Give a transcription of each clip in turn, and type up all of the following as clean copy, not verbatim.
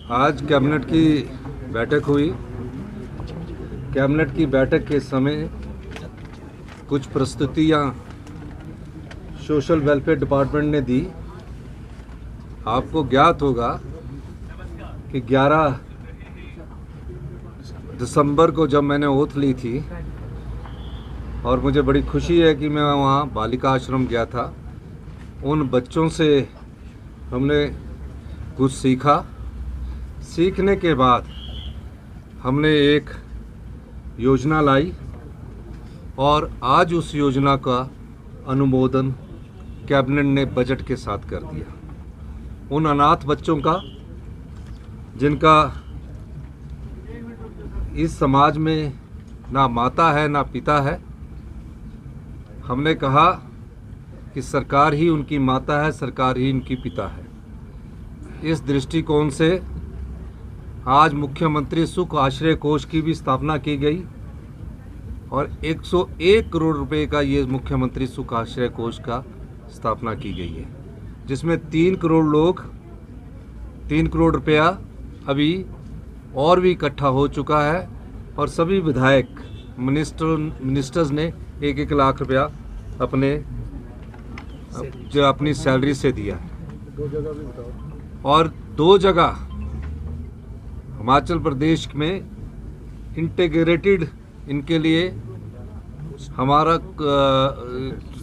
आज कैबिनेट की बैठक हुई। कैबिनेट की बैठक के समय कुछ प्रस्तुतियाँ सोशल वेलफेयर डिपार्टमेंट ने दी। आपको ज्ञात होगा कि 11 दिसंबर को जब मैंने ओथ ली थी और मुझे बड़ी खुशी है कि मैं वहाँ बालिका आश्रम गया था, उन बच्चों से हमने कुछ सीखा। सीखने के बाद हमने एक योजना लाई और आज उस योजना का अनुमोदन कैबिनेट ने बजट के साथ कर दिया। उन अनाथ बच्चों का जिनका इस समाज में ना माता है ना पिता है, हमने कहा कि सरकार ही उनकी माता है, सरकार ही उनकी पिता है। इस दृष्टिकोण से आज मुख्यमंत्री सुख आश्रय कोष की भी स्थापना की गई और 101 करोड़ रुपए का ये मुख्यमंत्री सुख आश्रय कोष का स्थापना की गई है, जिसमें 3 करोड़ रुपया अभी और भी इकट्ठा हो चुका है और सभी विधायक मिनिस्टर्स ने 1-1 लाख रुपया अपनी सैलरी से दिया है। और 2 जगह हिमाचल प्रदेश में इंटीग्रेटेड इनके लिए हमारा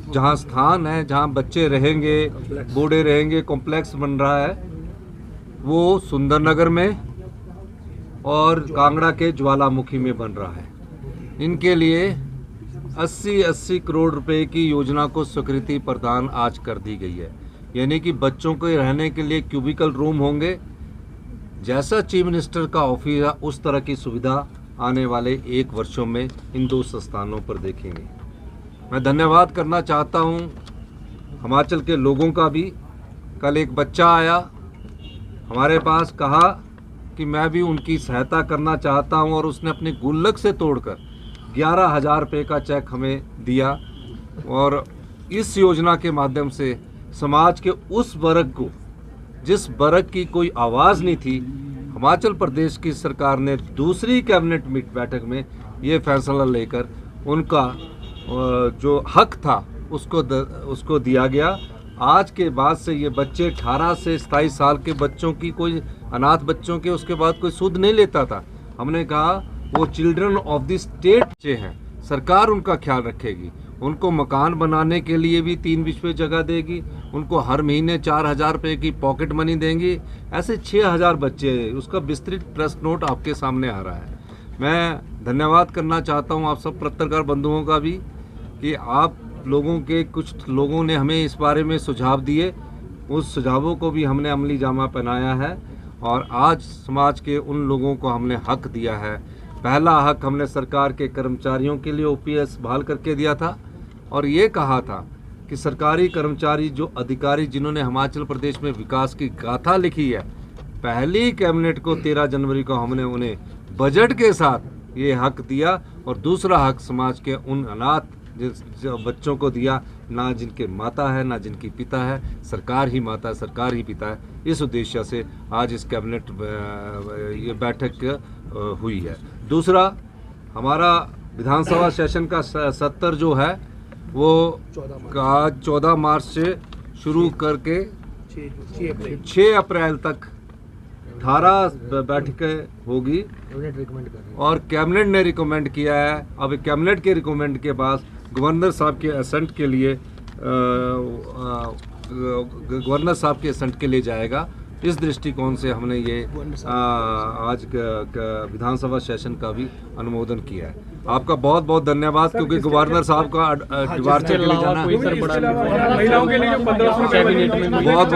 जहाँ स्थान है, जहाँ बच्चे रहेंगे, बूढ़े रहेंगे, कॉम्प्लेक्स बन रहा है, वो सुंदरनगर में और कांगड़ा के ज्वालामुखी में बन रहा है। इनके लिए 80 करोड़ रुपए की योजना को स्वीकृति प्रदान आज कर दी गई है। यानी कि बच्चों के रहने के लिए क्यूबिकल रूम होंगे। जैसा चीफ मिनिस्टर का ऑफिस है उस तरह की सुविधा आने वाले 1 वर्षों में इन 2 संस्थानों पर देखेंगे। मैं धन्यवाद करना चाहता हूं हिमाचल के लोगों का भी। कल एक बच्चा आया हमारे पास, कहा कि मैं भी उनकी सहायता करना चाहता हूं और उसने अपनी गुल्लक से तोड़कर 11,000 रुपये का चेक हमें दिया। और इस योजना के माध्यम से समाज के उस वर्ग को, जिस वर्ग की कोई आवाज़ नहीं थी, हिमाचल प्रदेश की सरकार ने दूसरी कैबिनेट बैठक में ये फैसला लेकर उनका जो हक था उसको दिया गया। आज के बाद से ये बच्चे 18 से 27 साल के बच्चों की, कोई अनाथ बच्चों के उसके बाद कोई सूद नहीं लेता था। हमने कहा वो चिल्ड्रन ऑफ द स्टेट बच्चे हैं, सरकार उनका ख्याल रखेगी। उनको मकान बनाने के लिए भी 3 बीच पे जगह देगी, उनको हर महीने 4,000 रुपये की पॉकेट मनी देंगी। ऐसे 6,000 बच्चे हैं। उसका विस्तृत प्रेस नोट आपके सामने आ रहा है। मैं धन्यवाद करना चाहता हूं आप सब पत्रकार बंधुओं का भी कि आप लोगों के कुछ लोगों ने हमें इस बारे में सुझाव दिए, उस सुझावों को भी हमने अमली जामा पहनाया है और आज समाज के उन लोगों को हमने हक दिया है। पहला हक हमने सरकार के कर्मचारियों के लिए OPS बहाल करके दिया था और ये कहा था कि सरकारी कर्मचारी, जो अधिकारी जिन्होंने हिमाचल प्रदेश में विकास की गाथा लिखी है, पहली कैबिनेट को 13 जनवरी को हमने उन्हें बजट के साथ ये हक दिया। और दूसरा हक समाज के उन अनाथ जो बच्चों को दिया, ना जिनके माता है ना जिनकी पिता है, सरकार ही माता है, सरकार ही पिता है। इस उद्देश्य से आज इस कैबिनेट ये बैठक हुई है। दूसरा, हमारा विधानसभा सेशन का सत्र जो है वो आज 14 मार्च से शुरू करके 6 अप्रैल तक 18 बैठकें होगी और कैबिनेट ने रिकमेंड किया है। अब कैबिनेट के रिकमेंड के बाद गवर्नर साहब के असेंट के लिए जाएगा। इस दृष्टिकोण से हमने ये आज विधानसभा सेशन का भी अनुमोदन किया है। आपका बहुत बहुत धन्यवाद, क्योंकि गवर्नर साहब का डिपार्चर के लिए जाना बहुत बहुत